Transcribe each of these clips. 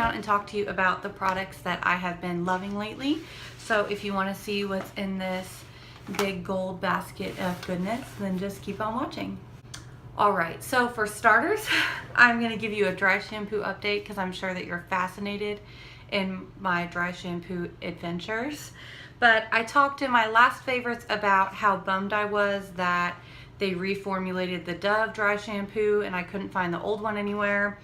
down and talk to you about the products that I have been loving lately. So if you want to see what's in this big gold basket of goodness, then just keep on watching. Alright, so for starters, I'm going to give you a dry shampoo update because I'm sure that you're fascinated in my dry shampoo adventures. But I talked in my last favorites about how bummed I was that they reformulated the Dove dry shampoo and I couldn't find the old one anywhere.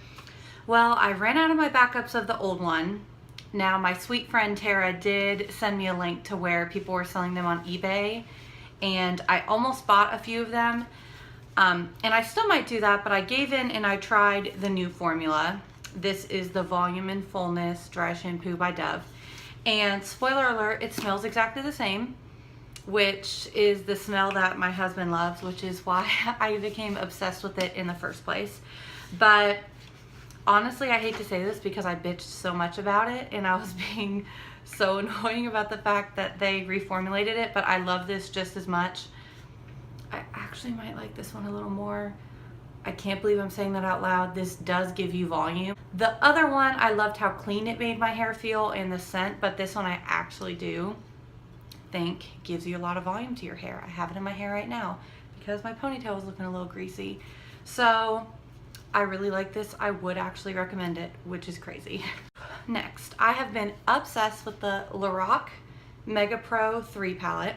Well, I ran out of my backups of the old one. Now, my sweet friend Tara did send me a link to where people were selling them on eBay, and I almost bought a few of them. And I still might do that, but I gave in and I tried the new formula. This is the Volume and Fullness Dry Shampoo by Dove. And spoiler alert, it smells exactly the same, which is the smell that my husband loves, which is why I became obsessed with it in the first place. But honestly, I hate to say this because I bitched so much about it and I was being so annoying about the fact that they reformulated it, but I love this just as much. I actually might like this one a little more. I can't believe I'm saying that out loud. This does give you volume. The other one, I loved how clean it made my hair feel and the scent, but this one I actually do think gives you a lot of volume to your hair. I have it in my hair right now because my ponytail was looking a little greasy. So I really like this. I would actually recommend it, which is crazy. Next, I have been obsessed with the Lorac Mega Pro 3 palette.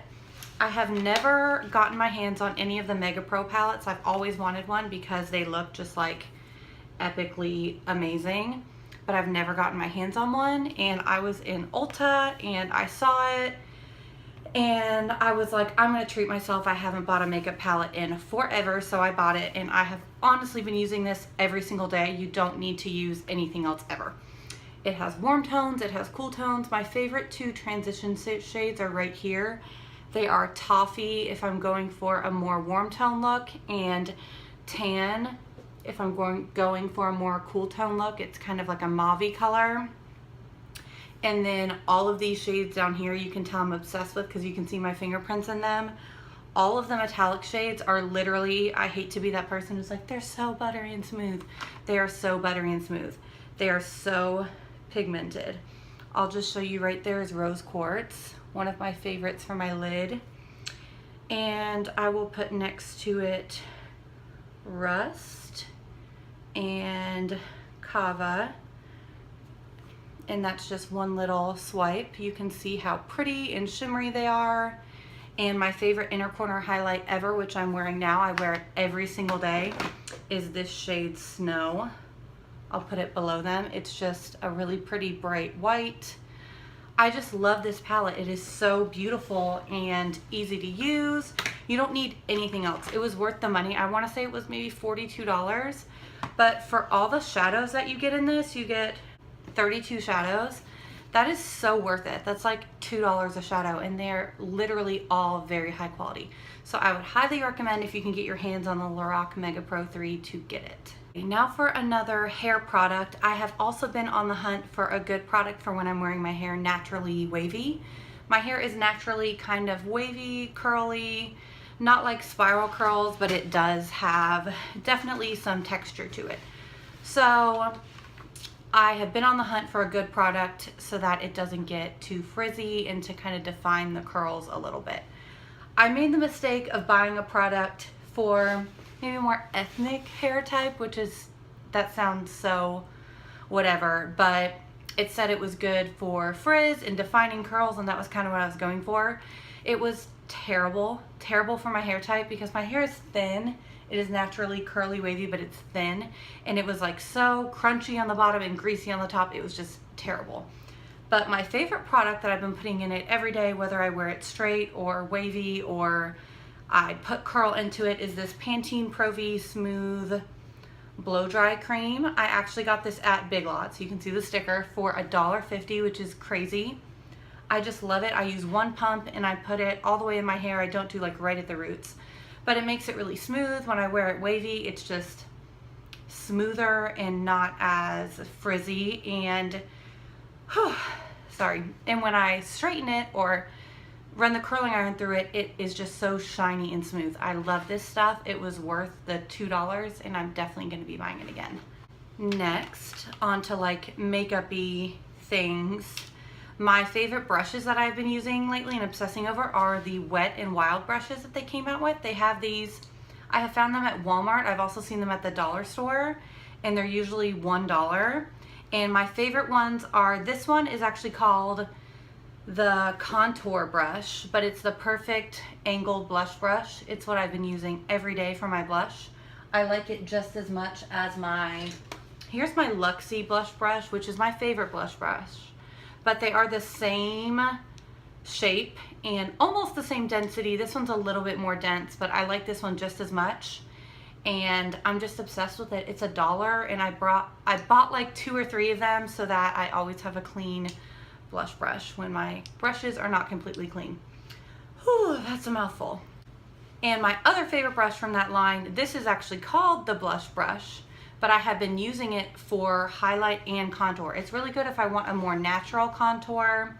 I have never gotten my hands on any of the Mega Pro palettes. I've always wanted one because they look just like epically amazing, but I've never gotten my hands on one. And I was in Ulta and I saw it and I was like, I'm gonna treat myself. I haven't bought a makeup palette in forever, so I bought it and I have honestly been using this every single day. You don't need to use anything else ever. It has warm tones, it has cool tones. My favorite two transition shades are right here. They are Toffee if I'm going for a more warm tone look, and Tan if I'm going for a more cool tone look. It's kind of like a mauve color. And then all of these shades down here, you can tell I'm obsessed with because you can see my fingerprints in them. All of the metallic shades are literally, I hate to be that person who's like, they're so buttery and smooth. They are so buttery and smooth. They are so pigmented. I'll just show you right there is Rose Quartz, one of my favorites for my lid. And I will put next to it Rust and Kava. And that's just one little swipe. You can see how pretty and shimmery they are. And my favorite inner corner highlight ever, which I'm wearing now, I wear it every single day, is this shade Snow. I'll put it below them. It's just a really pretty bright white. I just love this palette. It is so beautiful and easy to use. You don't need anything else. It was worth the money. I want to say it was maybe $42, but for all the shadows that you get in this, you get 32 shadows. That is so worth it. That's like $2 a shadow, and they're literally all very high quality. So I would highly recommend, if you can get your hands on the Lorac Mega Pro 3, to get it. Now for another hair product. I have also been on the hunt for a good product for when I'm wearing my hair naturally wavy. My hair is naturally kind of wavy, curly, not like spiral curls, but it does have definitely some texture to it. So I have been on the hunt for a good product so that it doesn't get too frizzy and to kind of define the curls a little bit. I made the mistake of buying a product for maybe a more ethnic hair type, which is, that sounds so whatever, but it said it was good for frizz and defining curls, and that was kind of what I was going for. It was terrible for my hair type because my hair is thin. It is naturally curly wavy, but it's thin, and it was like so crunchy on the bottom and greasy on the top. It was just terrible. But my favorite product that I've been putting in it every day, whether I wear it straight or wavy or I put curl into it, is this Pantene Pro-V Smooth Blow Dry Cream. I actually got this at Big Lots. You can see the sticker for $1.50, which is crazy. I just love it. I use one pump and I put it all the way in my hair. I don't do like right at the roots, but it makes it really smooth. When I wear it wavy, it's just smoother and not as frizzy, and sorry. And when I straighten it or run the curling iron through it, it is just so shiny and smooth. I love this stuff. It was worth the $2, and I'm definitely going to be buying it again. Next, onto like makeup-y things. My favorite brushes that I've been using lately and obsessing over are the Wet n Wild brushes that they came out with. They have these, I have found them at Walmart. I've also seen them at the dollar store, and they're usually $1. And my favorite ones are, this one is actually called the Contour Brush, but it's the Perfect Angled Blush Brush. It's what I've been using every day for my blush. I like it just as much as my, here's my Luxie blush brush, which is my favorite blush brush. But they are the same shape and almost the same density. This one's a little bit more dense, but I like this one just as much. And I'm just obsessed with it. It's $1, and I bought like 2 or 3 of them so that I always have a clean blush brush when my brushes are not completely clean. Whew, that's a mouthful. And my other favorite brush from that line, this is actually called the Blush Brush, but I have been using it for highlight and contour. It's really good if I want a more natural contour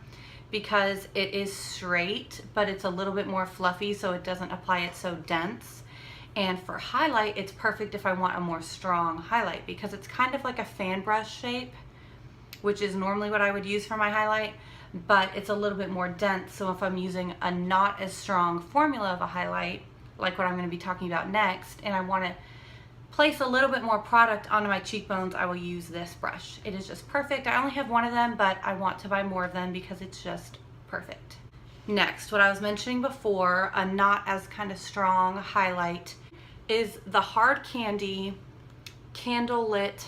because it is straight, but it's a little bit more fluffy so it doesn't apply it so dense. And for highlight, it's perfect if I want a more strong highlight because it's kind of like a fan brush shape, which is normally what I would use for my highlight, but it's a little bit more dense. So if I'm using a not as strong formula of a highlight, like what I'm going to be talking about next, and I want to place a little bit more product onto my cheekbones, I will use this brush. It is just perfect. I only have one of them, but I want to buy more of them because it's just perfect. Next, what I was mentioning before, a not as kind of strong highlight, is the Hard Candy Candle Lit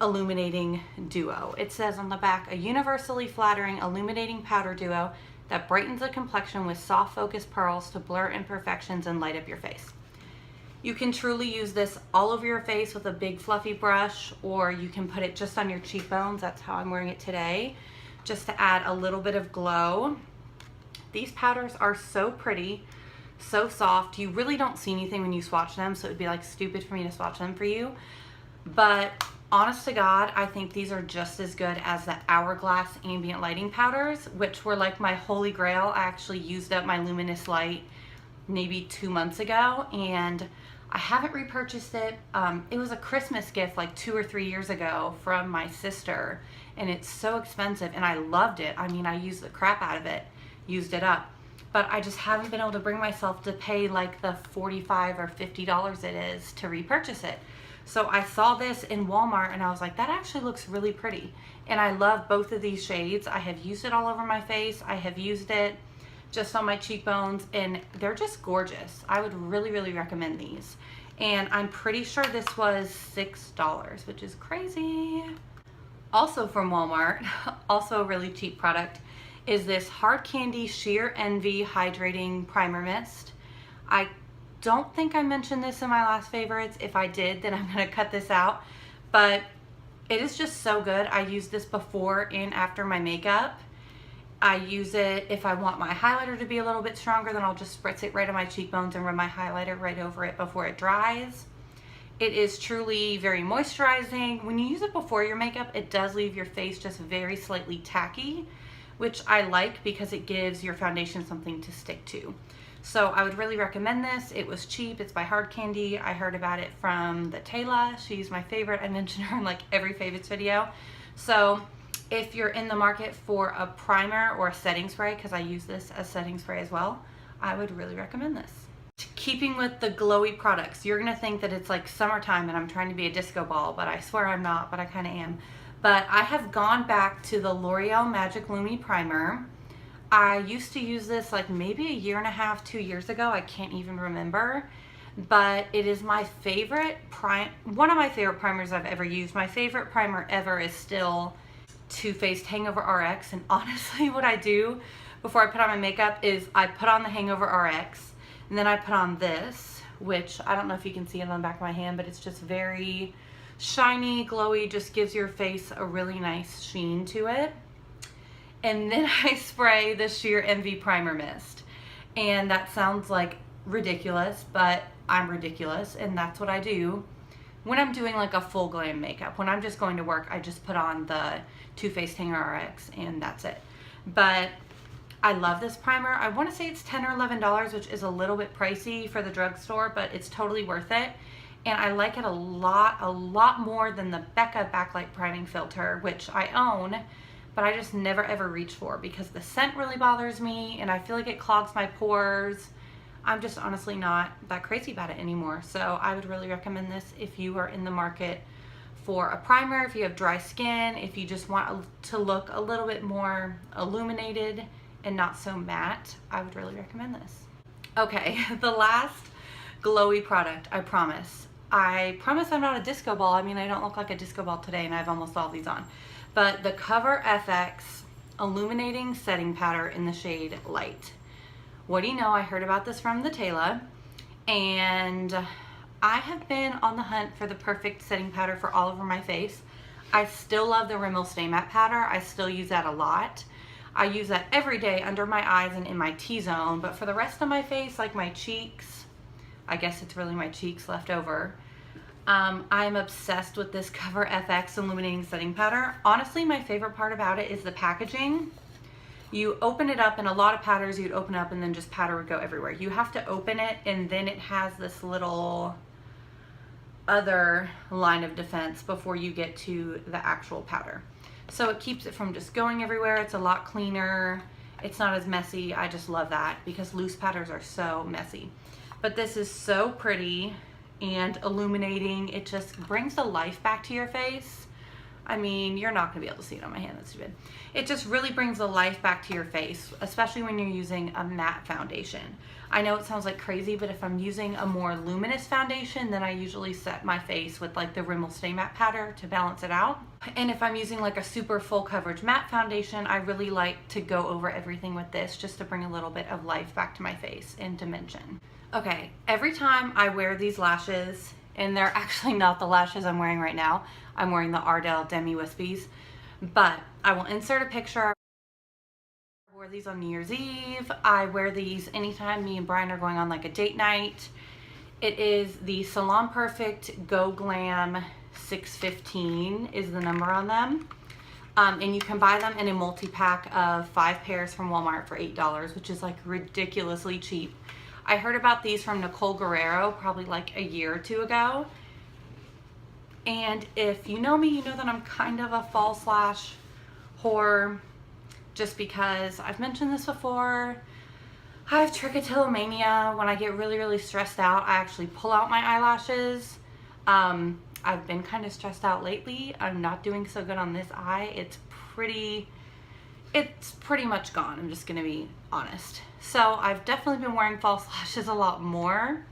Illuminating Duo. It says on the back, a universally flattering illuminating powder duo that brightens the complexion with soft focused pearls to blur imperfections and light up your face. You can truly use this all over your face with a big fluffy brush, or you can put it just on your cheekbones. That's how I'm wearing it today, just to add a little bit of glow. These powders are so pretty, so soft. You really don't see anything when you swatch them, so it would be like stupid for me to swatch them for you. But honest to God, I think these are just as good as the Hourglass Ambient Lighting Powders, which were like my holy grail. I actually used up my Luminous Light maybe 2 months ago, and I haven't repurchased it. It was a Christmas gift like 2 or 3 years ago from my sister, and it's so expensive, and I loved it. I mean, I used the crap out of it, used it up, but I just haven't been able to bring myself to pay like the $45 or $50 it is to repurchase it. So I saw this in Walmart and I was like, that actually looks really pretty. And I love both of these shades. I have used it all over my face. I have used it just on my cheekbones, and they're just gorgeous. I would really, really recommend these. And I'm pretty sure this was $6, which is crazy. Also from Walmart, also a really cheap product, is this Hard Candy Sheer Envy Hydrating Primer Mist. I don't think I mentioned this in my last favorites. If I did, then I'm gonna cut this out. But it is just so good. I use this before and after my makeup. I use it if I want my highlighter to be a little bit stronger, then I'll just spritz it right on my cheekbones and run my highlighter right over it before it dries. It is truly very moisturizing. When you use it before your makeup, it does leave your face just very slightly tacky, which I like because it gives your foundation something to stick to. So I would really recommend this. It was cheap. It's by Hard Candy. I heard about it from the Taylor. She's my favorite. I mention her in like every favorites video. So if you're in the market for a primer or a setting spray, because I use this as setting spray as well, I would really recommend this. Keeping with the glowy products, you're gonna think that it's like summertime and I'm trying to be a disco ball, but I swear I'm not, but I kind of am. But I have gone back to the L'Oreal Magic Lumi Primer. I used to use this like maybe 1.5 years, 2 years ago. I can't even remember, but it is my favorite one of my favorite primers I've ever used. My favorite primer ever is still Too Faced Hangover RX. And honestly, what I do before I put on my makeup is I put on the Hangover RX, and then I put on this, which I don't know if you can see it on the back of my hand, but it's just very shiny, glowy, just gives your face a really nice sheen to it. And then I spray the Sheer Envy Primer Mist. And that sounds like ridiculous, but I'm ridiculous, and that's what I do when I'm doing like a full glam makeup. When I'm just going to work, I just put on the Too Faced Hangover RX and that's it. But I love this primer. I want to say it's $10 or $11, which is a little bit pricey for the drugstore, but it's totally worth it. and I like it a lot more than the Becca Backlight Priming Filter, which I own, but I just never ever reach for because the scent really bothers me and I feel like it clogs my pores. I'm just honestly not that crazy about it anymore. So I would really recommend this if you are in the market for a primer, if you have dry skin, if you just want to look a little bit more illuminated and not so matte, I would really recommend this. Okay, the last glowy product, I promise. I promise I'm not a disco ball. I mean, I don't look like a disco ball today and I have almost all these on. But the Cover FX Illuminating Setting Powder in the shade Light. What do you know? I heard about this from the Tayla, and I have been on the hunt for the perfect setting powder for all over my face. I still love the Rimmel Stay Matte powder. I still use that a lot. I use that every day under my eyes and in my T-zone, but for the rest of my face, like my cheeks, I guess it's really my cheeks left over, I'm obsessed with this Cover FX Illuminating Setting Powder. Honestly, my favorite part about it is the packaging. You open it up, and a lot of powders you'd open up and then just powder would go everywhere. You have to open it, and then it has this little other line of defense before you get to the actual powder. So it keeps it from just going everywhere. It's a lot cleaner. It's not as messy. I just love that because loose powders are so messy. But this is so pretty and illuminating. It just brings the life back to your face. I mean, you're not gonna be able to see it on my hand, that's stupid. It just really brings the life back to your face, especially when you're using a matte foundation. I know it sounds like crazy, but if I'm using a more luminous foundation, then I usually set my face with like the Rimmel Stay Matte powder to balance it out. And if I'm using like a super full coverage matte foundation, I really like to go over everything with this just to bring a little bit of life back to my face and dimension. Okay, every time I wear these lashes, and they're actually not the lashes I'm wearing right now, I'm wearing the Ardell Demi Wispies, but I will insert a picture. I wore these on New Year's Eve. I wear these anytime me and Brian are going on like a date night. It is the Salon Perfect Go Glam 615 is the number on them. And you can buy them in a multi-pack of 5 pairs from Walmart for $8, which is like ridiculously cheap. I heard about these from Nicole Guerrero probably like a year or two ago. And if you know me, you know that I'm kind of a fall slash whore, just because I've mentioned this before. I have trichotillomania. When I get really stressed out, I actually pull out my eyelashes. I've been kind of stressed out lately. I'm not doing so good on this eye. It's pretty much gone. I'm just gonna be honest. So I've definitely been wearing false lashes a lot more,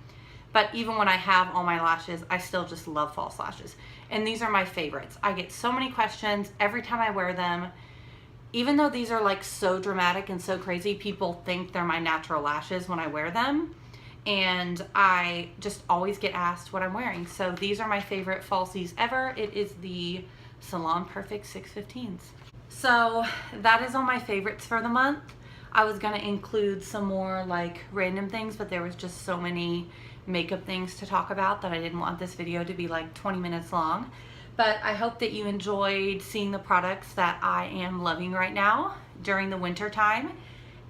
but even when I have all my lashes, I still just love false lashes. And these are my favorites. I get so many questions every time I wear them. Even though these are like so dramatic and so crazy, people think they're my natural lashes when I wear them. And I just always get asked what I'm wearing. So these are my favorite falsies ever. It is the Salon Perfect 615s. So that is all my favorites for the month. I was gonna include some more like random things, but there was just so many makeup things to talk about that I didn't want this video to be like 20 minutes long. But I hope that you enjoyed seeing the products that I am loving right now during the winter time.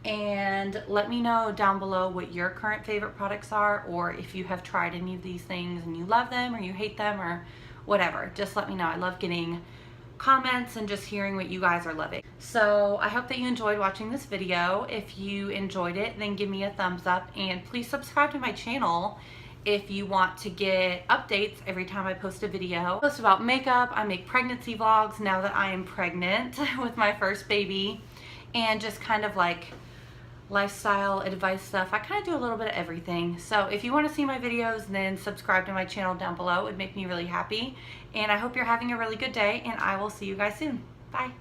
And let me know down below what your current favorite products are, or if you have tried any of these things and you love them or you hate them or whatever. Just let me know. I love getting comments and just hearing what you guys are loving. So I hope that you enjoyed watching this video. If you enjoyed it, then give me a thumbs up, and please subscribe to my channel if you want to get updates every time I post a video. I post about makeup. I make pregnancy vlogs now that I am pregnant with my first baby, and just kind of like lifestyle advice stuff. I kind of do a little bit of everything. So if you want to see my videos, then subscribe to my channel down below. It would make me really happy. And I hope you're having a really good day, and I will see you guys soon. Bye.